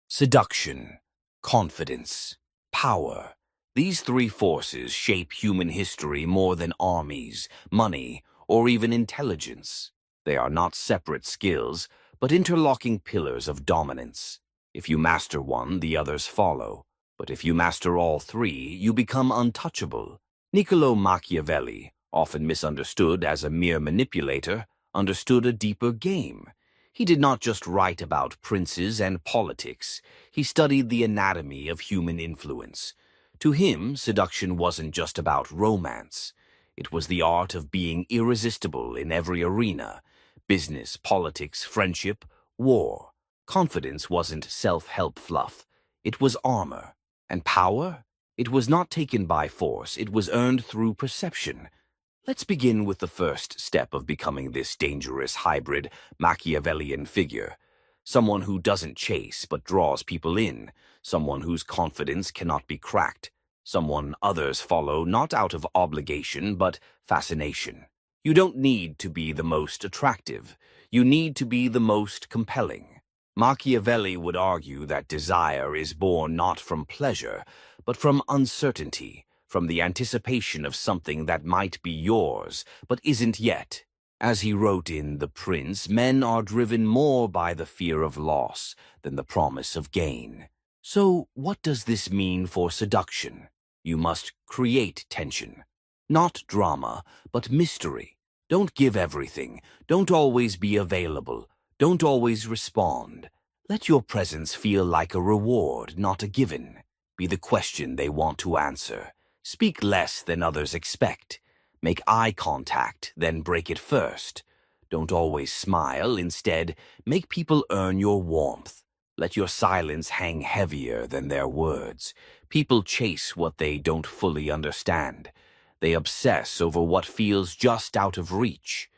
Seduction, confidence, power. These three forces shape human history more than armies, money, or even intelligence. They are not separate skills, but interlocking pillars of dominance. If you master one, the others follow. But if you master all three, you become untouchable. Niccolo Machiavelli, often misunderstood as a mere manipulator, understood a deeper game. He did not just write about princes and politics. He studied the anatomy of human influence. To him, seduction wasn't just about romance. It was the art of being irresistible in every arena: business, politics, friendship, war. Confidence wasn't self-help fluff. It was armor. And power? It was not taken by force. It was earned through perception. Let's begin with the first step of becoming this dangerous hybrid Machiavellian figure. Someone who doesn't chase but draws people in. Someone whose confidence cannot be cracked. Someone others follow not out of obligation but fascination. You don't need to be the most attractive. You need to be the most compelling. Machiavelli would argue that desire is born not from pleasure, but from uncertainty, from the anticipation of something that might be yours, but isn't yet. As he wrote in The Prince, men are driven more by the fear of loss than the promise of gain. So, what does this mean for seduction? You must create tension. Not drama, but mystery. Don't give everything. Don't always be available. Don't always respond. Let your presence feel like a reward, not a given. Be the question they want to answer. Speak less than others expect. Make eye contact, then break it first. Don't always smile. Instead, make people earn your warmth. Let your silence hang heavier than their words. People chase what they don't fully understand. They obsess over what feels just out of reach.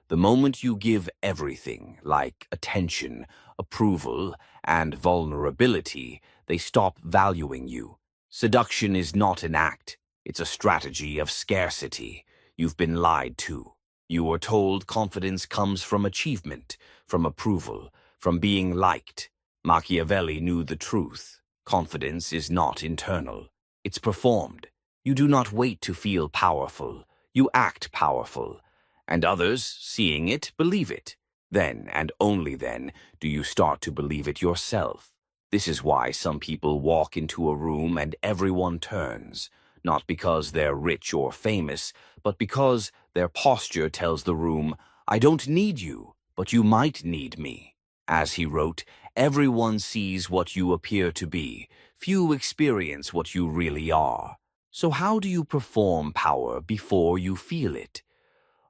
The moment you give everything, like attention, approval, and vulnerability, they stop valuing you. Seduction is not an act. It's a strategy of scarcity. You've been lied to. You were told confidence comes from achievement, from approval, from being liked. Machiavelli knew the truth. Confidence is not internal. It's performed. You do not wait to feel powerful. You act powerful. And others, seeing it, believe it. Then, and only then, do you start to believe it yourself. This is why some people walk into a room and everyone turns. Not because they're rich or famous, but because their posture tells the room, "I don't need you, but you might need me." As he wrote, everyone sees what you appear to be. Few experience what you really are. So how do you perform power before you feel it?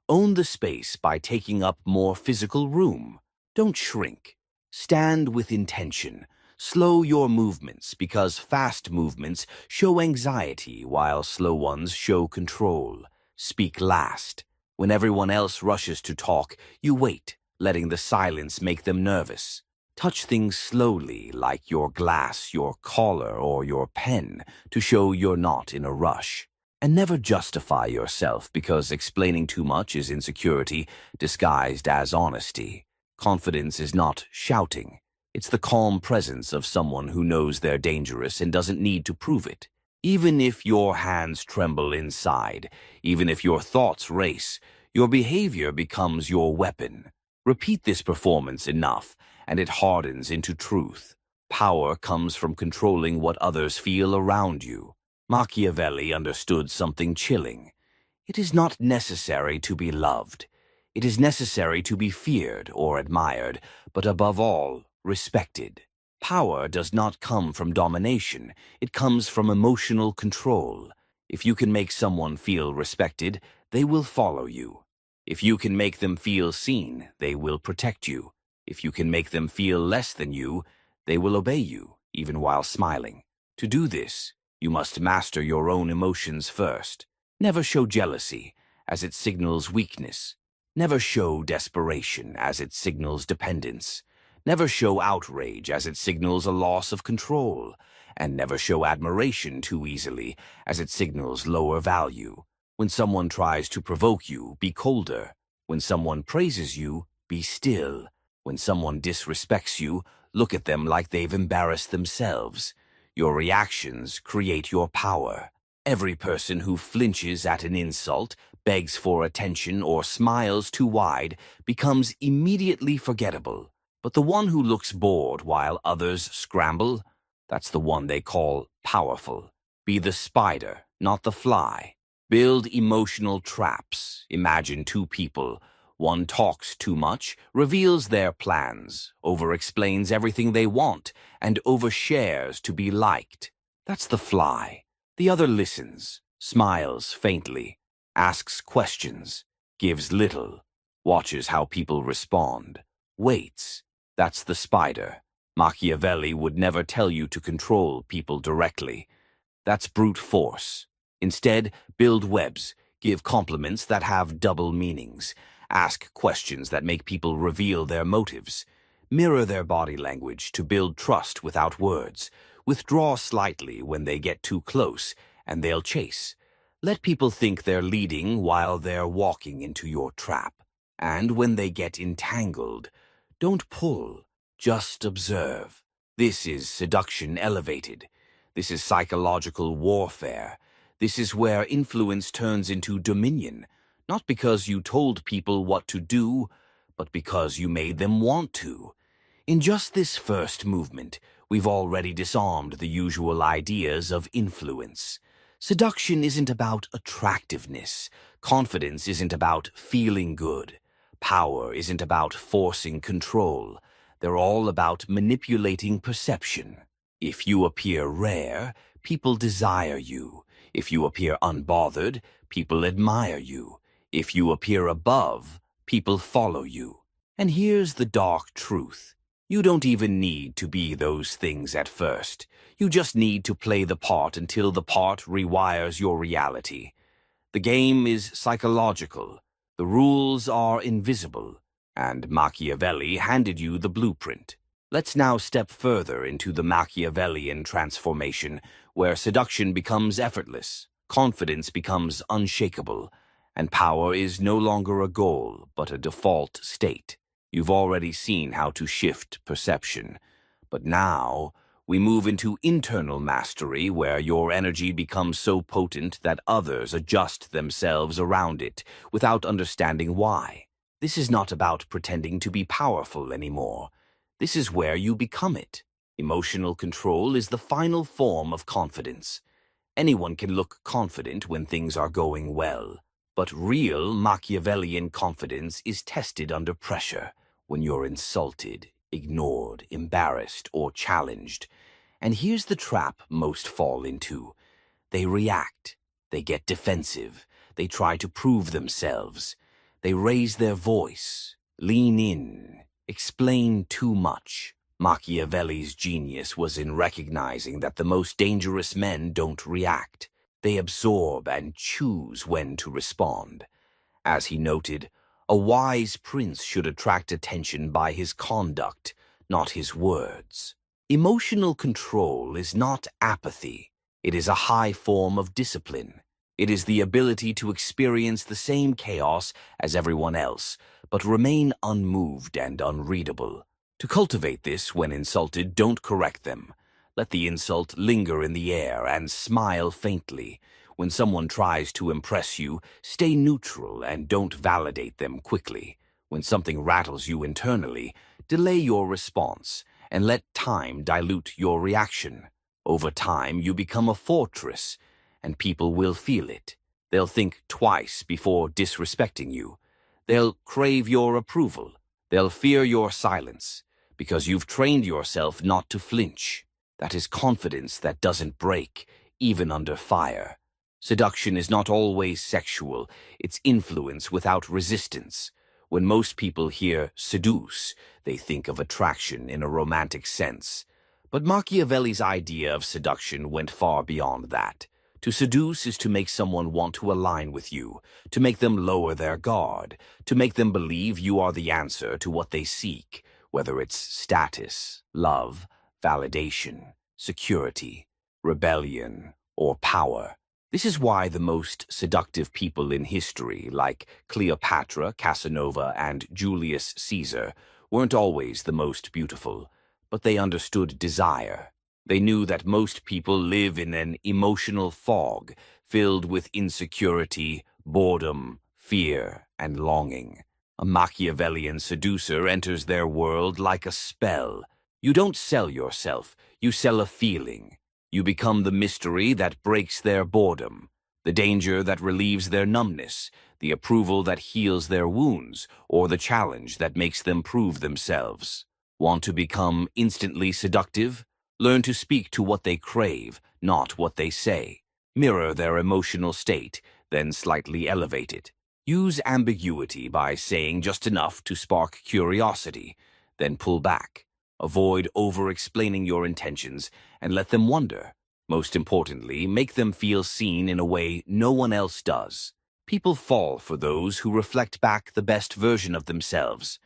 Own the space by taking up more physical room. Don't shrink. Stand with intention. Slow your movements, because fast movements show anxiety while slow ones show control. Speak last. When everyone else rushes to talk, you wait, letting the silence make them nervous. Touch things slowly, like your glass, your collar, or your pen, to show you're not in a rush. And never justify yourself, because explaining too much is insecurity disguised as honesty. Confidence is not shouting. It's the calm presence of someone who knows they're dangerous and doesn't need to prove it. Even if your hands tremble inside, even if your thoughts race, your behavior becomes your weapon. Repeat this performance enough, and it hardens into truth. Power comes from controlling what others feel around you. Machiavelli understood something chilling. It is not necessary to be loved. It is necessary to be feared or admired, but above all, respected. Power does not come from domination. It comes from emotional control. If you can make someone feel respected, they will follow you. If you can make them feel seen, they will protect you. If you can make them feel less than you, they will obey you, even while smiling. To do this, you must master your own emotions first. Never show jealousy, as it signals weakness. Never show desperation, as it signals dependence. Never show outrage, as it signals a loss of control. And never show admiration too easily, as it signals lower value. When someone tries to provoke you, be colder. When someone praises you, be still. When someone disrespects you, Look at them like they've embarrassed themselves. Your reactions create your power. Every person who flinches at an insult, begs for attention, or smiles too wide becomes immediately forgettable. But the one who looks bored while others scramble, that's the one they call powerful. Be the spider, not the fly. Build emotional traps. Imagine two people. One talks too much, reveals their plans, over-explains everything they want, and overshares to be liked. That's the fly. The other listens, smiles faintly, asks questions, gives little, watches how people respond, waits. That's the spider. Machiavelli would never tell you to control people directly. That's brute force. Instead, build webs, give compliments that have double meanings, ask questions that make people reveal their motives, mirror their body language to build trust without words, withdraw slightly when they get too close, and they'll chase. Let people think they're leading while they're walking into your trap. And when they get entangled, don't pull, just observe. This is seduction elevated. This is psychological warfare. This is where influence turns into dominion, not because you told people what to do, but because you made them want to. In just this first movement, we've already disarmed the usual ideas of influence. Seduction isn't about attractiveness. Confidence isn't about feeling good. Power isn't about forcing control. They're all about manipulating perception. If you appear rare, people desire you. If you appear unbothered, people admire you. If you appear above, people follow you. And here's the dark truth. You don't even need to be those things at first. You just need to play the part until the part rewires your reality. The game is psychological. The rules are invisible. And Machiavelli handed you the blueprint. Let's now step further into the Machiavellian transformation, where seduction becomes effortless, confidence becomes unshakable, and power is no longer a goal, but a default state. You've already seen how to shift perception. But now, we move into internal mastery, where your energy becomes so potent that others adjust themselves around it without understanding why. This is not about pretending to be powerful anymore. This is where you become it. Emotional control is the final form of confidence. Anyone can look confident when things are going well. But real Machiavellian confidence is tested under pressure, when you're insulted, ignored, embarrassed, or challenged. And here's the trap most fall into. They react. They get defensive. They try to prove themselves. They raise their voice, lean in, explain too much. Machiavelli's genius was in recognizing that the most dangerous men don't react. They absorb and choose when to respond. As he noted, a wise prince should attract attention by his conduct, not his words. Emotional control is not apathy. It is a high form of discipline. It is the ability to experience the same chaos as everyone else, but remain unmoved and unreadable. To cultivate this when insulted, don't correct them. Let the insult linger in the air and smile faintly. When someone tries to impress you, stay neutral and don't validate them quickly. When something rattles you internally, delay your response and let time dilute your reaction. Over time, you become a fortress, and people will feel it. They'll think twice before disrespecting you. They'll crave your approval. They'll fear your silence, because you've trained yourself not to flinch. That is confidence that doesn't break, even under fire. Seduction is not always sexual. It's influence without resistance. When most people hear seduce, they think of attraction in a romantic sense. But Machiavelli's idea of seduction went far beyond that. To seduce is to make someone want to align with you, to make them lower their guard, to make them believe you are the answer to what they seek, whether it's status, love, validation, security, rebellion, or power. This is why the most seductive people in history, like Cleopatra, Casanova, and Julius Caesar, weren't always the most beautiful, but they understood desire. They knew that most people live in an emotional fog filled with insecurity, boredom, fear, and longing. A Machiavellian seducer enters their world like a spell. You don't sell yourself, you sell a feeling. You become the mystery that breaks their boredom, the danger that relieves their numbness, the approval that heals their wounds, or the challenge that makes them prove themselves. Want to become instantly seductive? Learn to speak to what they crave, not what they say. Mirror their emotional state, then slightly elevate it. Use ambiguity by saying just enough to spark curiosity, then pull back. Avoid over-explaining your intentions and let them wonder. Most importantly, make them feel seen in a way no one else does. People fall for those who reflect back the best version of themselves.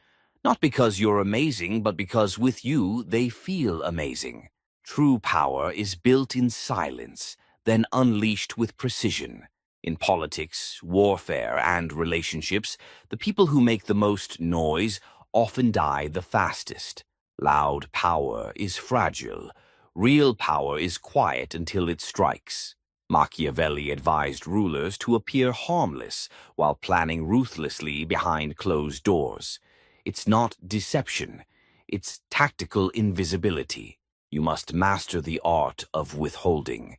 Not because you're amazing, but because with you, they feel amazing. True power is built in silence, then unleashed with precision. In politics, warfare, and relationships, the people who make the most noise often die the fastest. Loud power is fragile. Real power is quiet until it strikes. Machiavelli advised rulers to appear harmless while planning ruthlessly behind closed doors. It's not deception, it's tactical invisibility. You must master the art of withholding.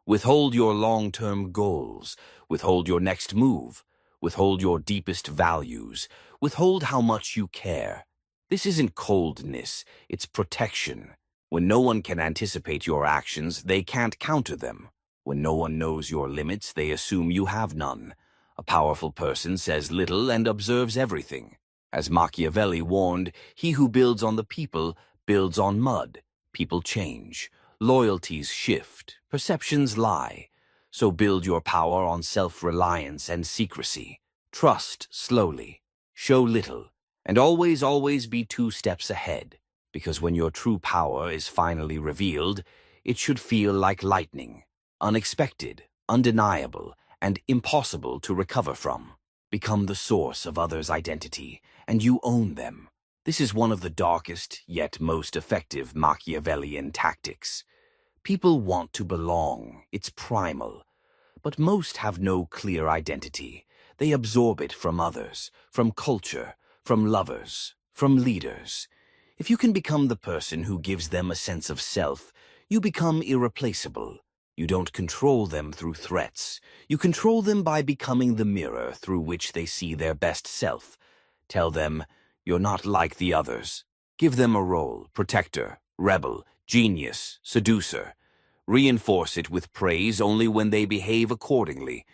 Withhold your long-term goals. Withhold your next move. Withhold your deepest values. Withhold how much you care. This isn't coldness, it's protection. When no one can anticipate your actions, they can't counter them. When no one knows your limits, they assume you have none. A powerful person says little and observes everything. As Machiavelli warned, he who builds on the people builds on mud. People change. Loyalties shift. Perceptions lie. So build your power on self-reliance and secrecy. Trust slowly. Show little. And always be 2 steps ahead. Because when your true power is finally revealed, it should feel like lightning. Unexpected, undeniable, and impossible to recover from. Become the source of others' identity, and you own them. This is one of the darkest, yet most effective Machiavellian tactics. People want to belong, it's primal. But most have no clear identity. They absorb it from others, from culture, from lovers, from leaders. If you can become the person who gives them a sense of self, you become irreplaceable. You don't control them through threats. You control them by becoming the mirror through which they see their best self. Tell them, you're not like the others. Give them a role: protector, rebel, genius, seducer. Reinforce it with praise only when they behave accordingly.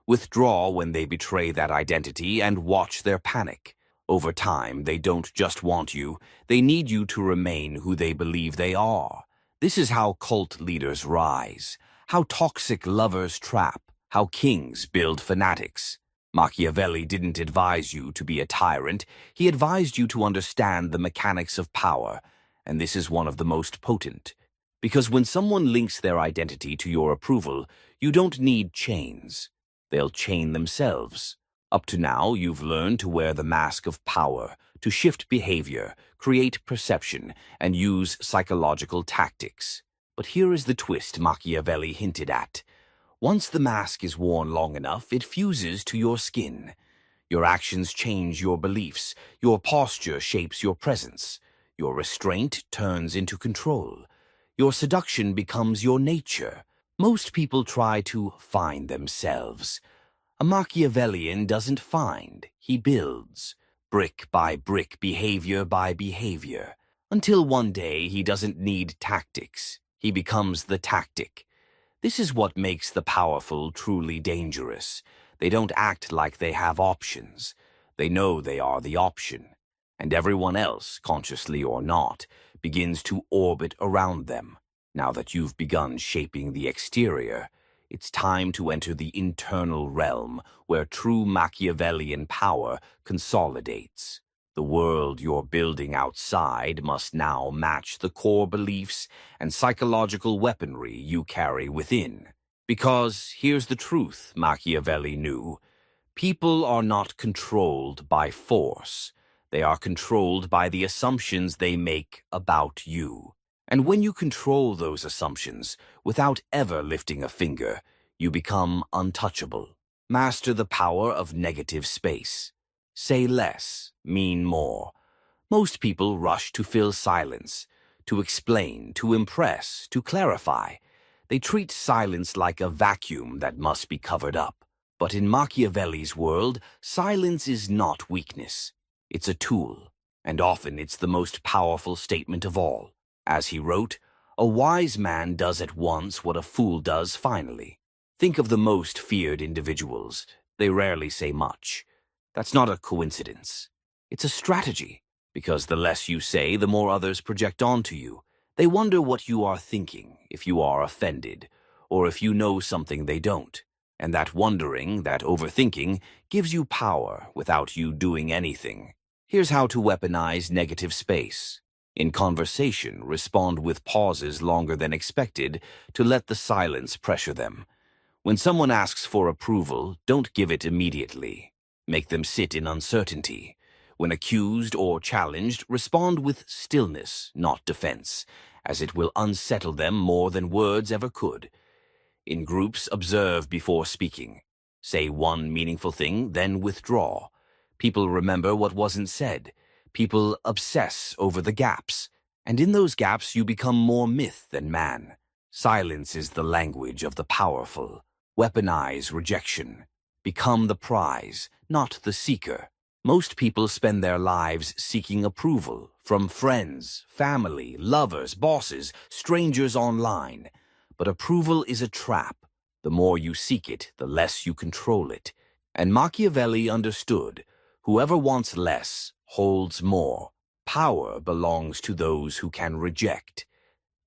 Withdraw when they betray that identity and watch their panic. Over time, they don't just want you, they need you to remain who they believe they are. This is how cult leaders rise, how toxic lovers trap, how kings build fanatics. Machiavelli didn't advise you to be a tyrant, he advised you to understand the mechanics of power, and this is one of the most potent. Because when someone links their identity to your approval, you don't need chains. They'll chain themselves. Up to now, you've learned to wear the mask of power, to shift behavior, create perception, and use psychological tactics. But here is the twist Machiavelli hinted at. Once the mask is worn long enough, it fuses to your skin. Your actions change your beliefs, your posture shapes your presence, your restraint turns into control, your seduction becomes your nature. Most people try to find themselves. A Machiavellian doesn't find, he builds, brick by brick, behavior by behavior, until one day he doesn't need tactics, he becomes the tactic. This is what makes the powerful truly dangerous. They don't act like they have options. They know they are the option, and everyone else, consciously or not, begins to orbit around them. Now that you've begun shaping the exterior, it's time to enter the internal realm where true Machiavellian power consolidates. The world you're building outside must now match the core beliefs and psychological weaponry you carry within. Because here's the truth, Machiavelli knew. People are not controlled by force. They are controlled by the assumptions they make about you. And when you control those assumptions without ever lifting a finger, you become untouchable. Master the power of negative space. Say less, mean more. Most people rush to fill silence, to explain, to impress, to clarify. They treat silence like a vacuum that must be covered up. But in Machiavelli's world, silence is not weakness. It's a tool, and often it's the most powerful statement of all. As he wrote, "A wise man does at once what a fool does finally." Think of the most feared individuals. They rarely say much. That's not a coincidence. It's a strategy, because the less you say, the more others project onto you. They wonder what you are thinking, if you are offended, or if you know something they don't. And that wondering, that overthinking, gives you power without you doing anything. Here's how to weaponize negative space. In conversation, respond with pauses longer than expected to let the silence pressure them. When someone asks for approval, don't give it immediately. Make them sit in uncertainty. When accused or challenged, respond with stillness, not defense, as it will unsettle them more than words ever could. In groups, observe before speaking. Say one meaningful thing, then withdraw. People remember what wasn't said. People obsess over the gaps. And in those gaps, you become more myth than man. Silence is the language of the powerful. Weaponize rejection. Become the prize, not the seeker. Most people spend their lives seeking approval from friends, family, lovers, bosses, strangers online. But approval is a trap. The more you seek it, the less you control it. And Machiavelli understood, whoever wants less holds more. Power belongs to those who can reject.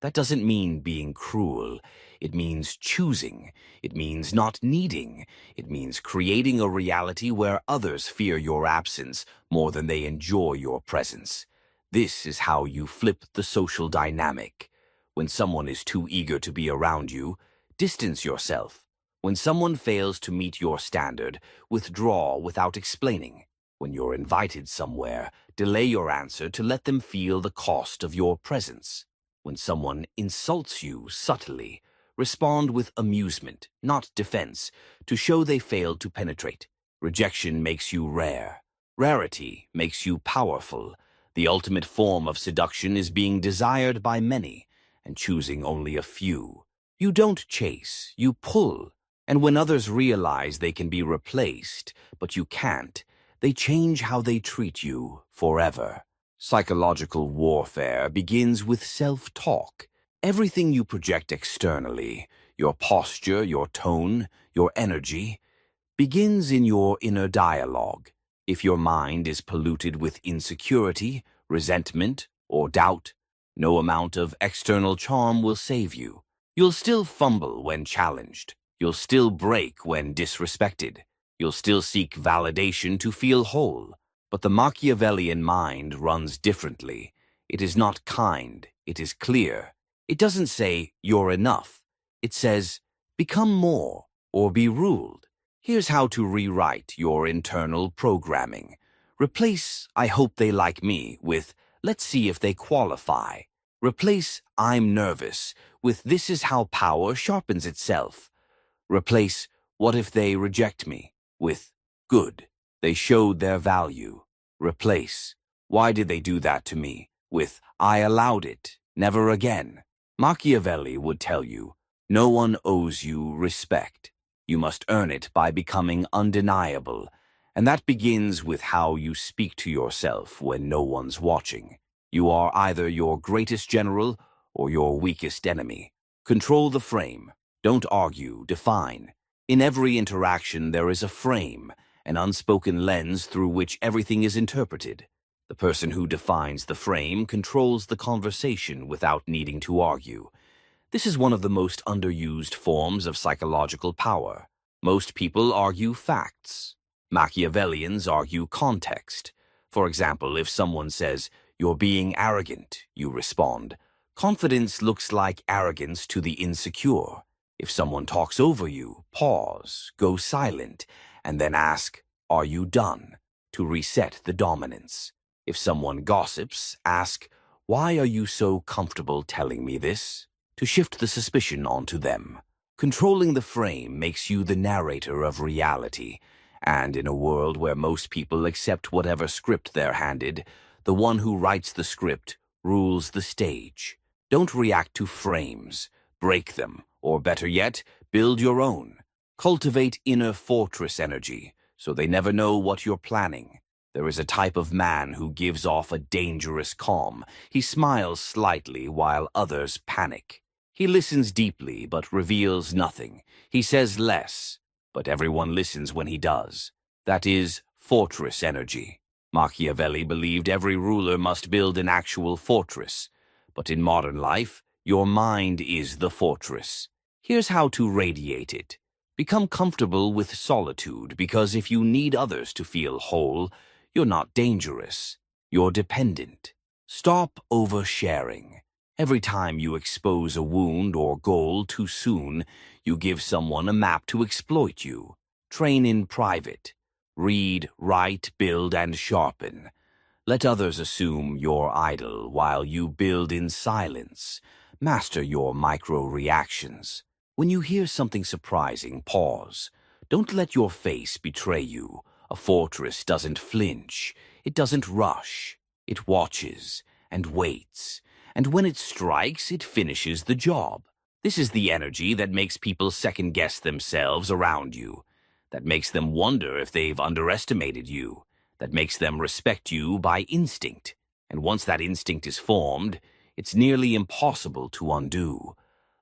That doesn't mean being cruel. It means choosing. It means not needing. It means creating a reality where others fear your absence more than they enjoy your presence. This is how you flip the social dynamic. When someone is too eager to be around you, distance yourself. When someone fails to meet your standard, withdraw without explaining. When you're invited somewhere, delay your answer to let them feel the cost of your presence. When someone insults you subtly, respond with amusement, not defense, to show they failed to penetrate. Rejection makes you rare. Rarity makes you powerful. The ultimate form of seduction is being desired by many and choosing only a few. You don't chase, you pull. And when others realize they can be replaced, but you can't, they change how they treat you forever. Psychological warfare begins with self-talk. Everything you project externally, your posture, your tone, your energy, begins in your inner dialogue. If your mind is polluted with insecurity, resentment, or doubt, no amount of external charm will save you. You'll still fumble when challenged. You'll still break when disrespected. You'll still seek validation to feel whole. But the Machiavellian mind runs differently. It is not kind. It is clear. It doesn't say, "You're enough." It says, "Become more," or "Be ruled." Here's how to rewrite your internal programming. Replace "I hope they like me" with "Let's see if they qualify." Replace "I'm nervous" with "This is how power sharpens itself." Replace "What if they reject me" with "Good, they showed their value." Replace "Why did they do that to me" with "I allowed it, never again." Machiavelli would tell you, no one owes you respect. You must earn it by becoming undeniable, and that begins with how you speak to yourself when no one's watching. You are either your greatest general or your weakest enemy. Control the frame. Don't argue, define. In every interaction there is a frame, an unspoken lens through which everything is interpreted. The person who defines the frame controls the conversation without needing to argue. This is one of the most underused forms of psychological power. Most people argue facts. Machiavellians argue context. For example, if someone says, "You're being arrogant," you respond, "Confidence looks like arrogance to the insecure." If someone talks over you, pause, go silent, and then ask, "Are you done?" to reset the dominance. If someone gossips, ask, "Why are you so comfortable telling me this?" To shift the suspicion onto them. Controlling the frame makes you the narrator of reality, and in a world where most people accept whatever script they're handed, the one who writes the script rules the stage. Don't react to frames. Break them, or better yet, build your own. Cultivate inner fortress energy, so they never know what you're planning. There is a type of man who gives off a dangerous calm. He smiles slightly while others panic. He listens deeply but reveals nothing. He says less, but everyone listens when he does. That is fortress energy. Machiavelli believed every ruler must build an actual fortress. But in modern life, your mind is the fortress. Here's how to radiate it. Become comfortable with solitude, because if you need others to feel whole, you're not dangerous. You're dependent. Stop oversharing. Every time you expose a wound or goal too soon, you give someone a map to exploit you. Train in private. Read, write, build, and sharpen. Let others assume you're idle while you build in silence. Master your micro-reactions. When you hear something surprising, pause. Don't let your face betray you. A fortress doesn't flinch. It doesn't rush. It watches and waits. And when it strikes, it finishes the job. This is the energy that makes people second-guess themselves around you. That makes them wonder if they've underestimated you. That makes them respect you by instinct. And once that instinct is formed, it's nearly impossible to undo.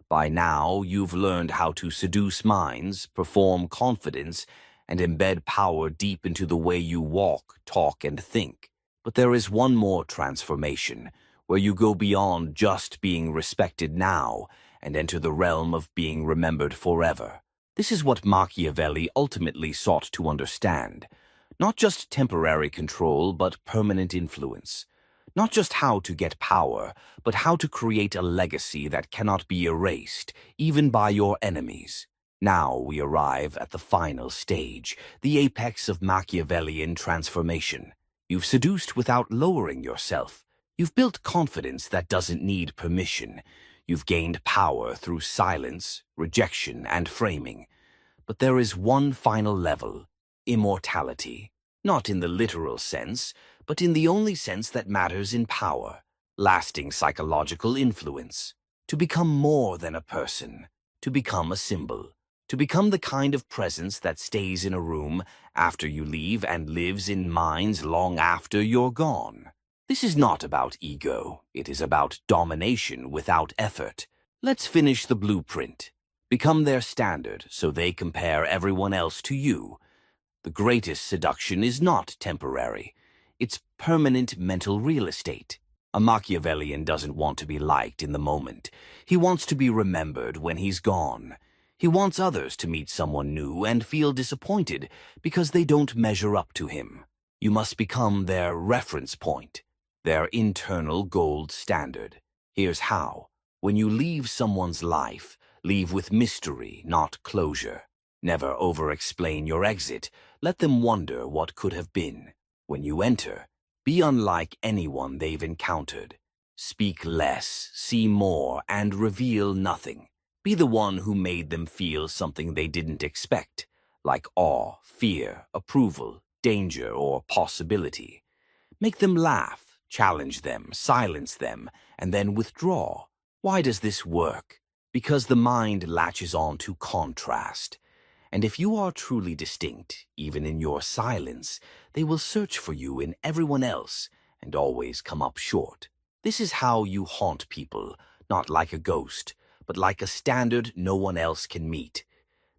By now, you've learned how to seduce minds, perform confidence, and embed power deep into the way you walk, talk, and think. But there is one more transformation, where you go beyond just being respected now and enter the realm of being remembered forever. This is what Machiavelli ultimately sought to understand. Not just temporary control, but permanent influence. Not just how to get power, but how to create a legacy that cannot be erased, even by your enemies. Now we arrive at the final stage, the apex of Machiavellian transformation. You've seduced without lowering yourself. You've built confidence that doesn't need permission. You've gained power through silence, rejection, and framing. But there is one final level, immortality. Not in the literal sense, but in the only sense that matters in power. Lasting psychological influence. To become more than a person. To become a symbol. To become the kind of presence that stays in a room after you leave and lives in minds long after you're gone. This is not about ego. It is about domination without effort. Let's finish the blueprint. Become their standard so they compare everyone else to you. The greatest seduction is not temporary. It's permanent mental real estate. A Machiavellian doesn't want to be liked in the moment. He wants to be remembered when he's gone. He wants others to meet someone new and feel disappointed because they don't measure up to him. You must become their reference point. Their internal gold standard. Here's how. When you leave someone's life, leave with mystery, not closure. Never over-explain your exit. Let them wonder what could have been. When you enter, be unlike anyone they've encountered. Speak less, see more, and reveal nothing. Be the one who made them feel something they didn't expect, like awe, fear, approval, danger, or possibility. Make them laugh. Challenge them, silence them, and then withdraw. Why does this work? Because the mind latches on to contrast. And if you are truly distinct, even in your silence, they will search for you in everyone else and always come up short. This is how you haunt people, not like a ghost, but like a standard no one else can meet.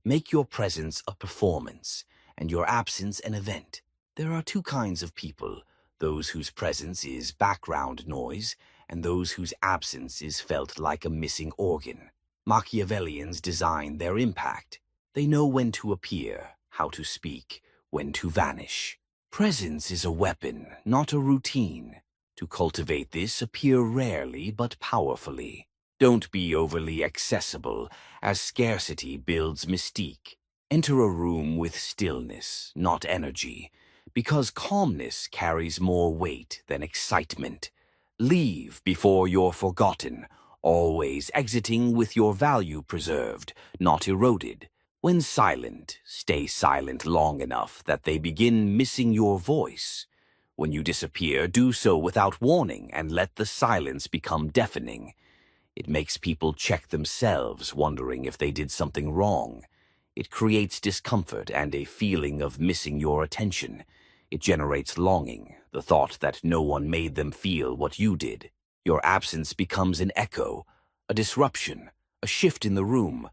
Make your presence a performance, and your absence an event. There are two kinds of people. Those whose presence is background noise, and those whose absence is felt like a missing organ. Machiavellians design their impact. They know when to appear, how to speak, when to vanish. Presence is a weapon, not a routine. To cultivate this, appear rarely but powerfully. Don't be overly accessible, as scarcity builds mystique. Enter a room with stillness, not energy. because calmness carries more weight than excitement. Leave before you're forgotten, always exiting with your value preserved, not eroded. When silent, stay silent long enough that they begin missing your voice. When you disappear, do so without warning and let the silence become deafening. It makes people check themselves, wondering if they did something wrong. It creates discomfort and a feeling of missing your attention. It generates longing, the thought that no one made them feel what you did. Your absence becomes an echo, a disruption, a shift in the room.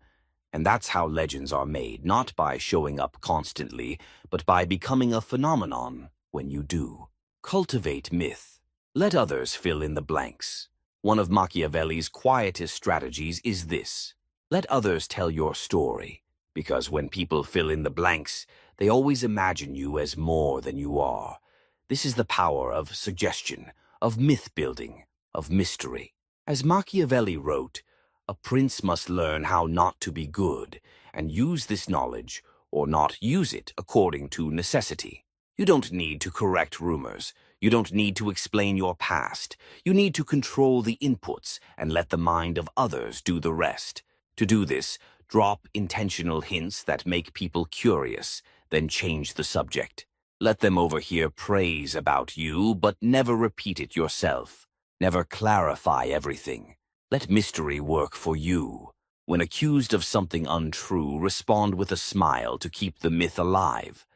And that's how legends are made, not by showing up constantly, but by becoming a phenomenon when you do. Cultivate myth. Let others fill in the blanks. One of Machiavelli's quietest strategies is this: let others tell your story, because when people fill in the blanks, they always imagine you as more than you are. This is the power of suggestion, of myth-building, of mystery. As Machiavelli wrote, a prince must learn how not to be good, and use this knowledge, or not use it according to necessity. You don't need to correct rumors. You don't need to explain your past. You need to control the inputs and let the mind of others do the rest. To do this, drop intentional hints that make people curious, then change the subject. Let them overhear praise about you, but never repeat it yourself. Never clarify everything. Let mystery work for you. When accused of something untrue, respond with a smile to keep the myth alive.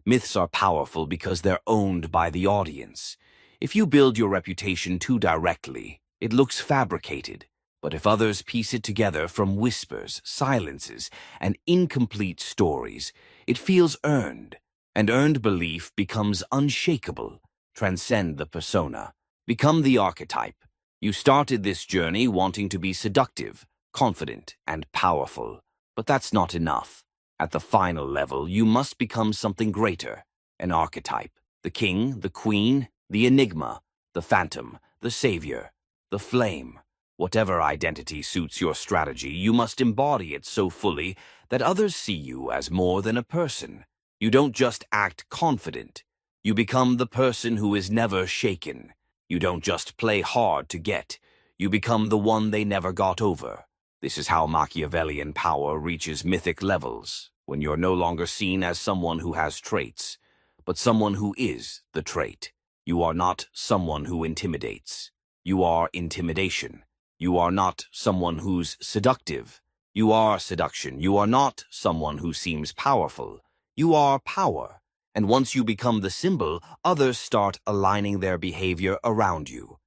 Myths are powerful because they're owned by the audience. If you build your reputation too directly, it looks fabricated. But if others piece it together from whispers, silences, and incomplete stories, it feels earned. And earned belief becomes unshakable. Transcend the persona. Become the archetype. You started this journey wanting to be seductive, confident, and powerful. But that's not enough. At the final level, you must become something greater, an archetype. The king, the queen, the enigma, the phantom, the savior, the flame. Whatever identity suits your strategy, you must embody it so fully that others see you as more than a person. You don't just act confident. You become the person who is never shaken. You don't just play hard to get. You become the one they never got over. This is how Machiavellian power reaches mythic levels, when you're no longer seen as someone who has traits, but someone who is the trait. You are not someone who intimidates. You are intimidation. You are not someone who's seductive. You are seduction. You are not someone who seems powerful. You are power. And once you become the symbol, others start aligning their behavior around you.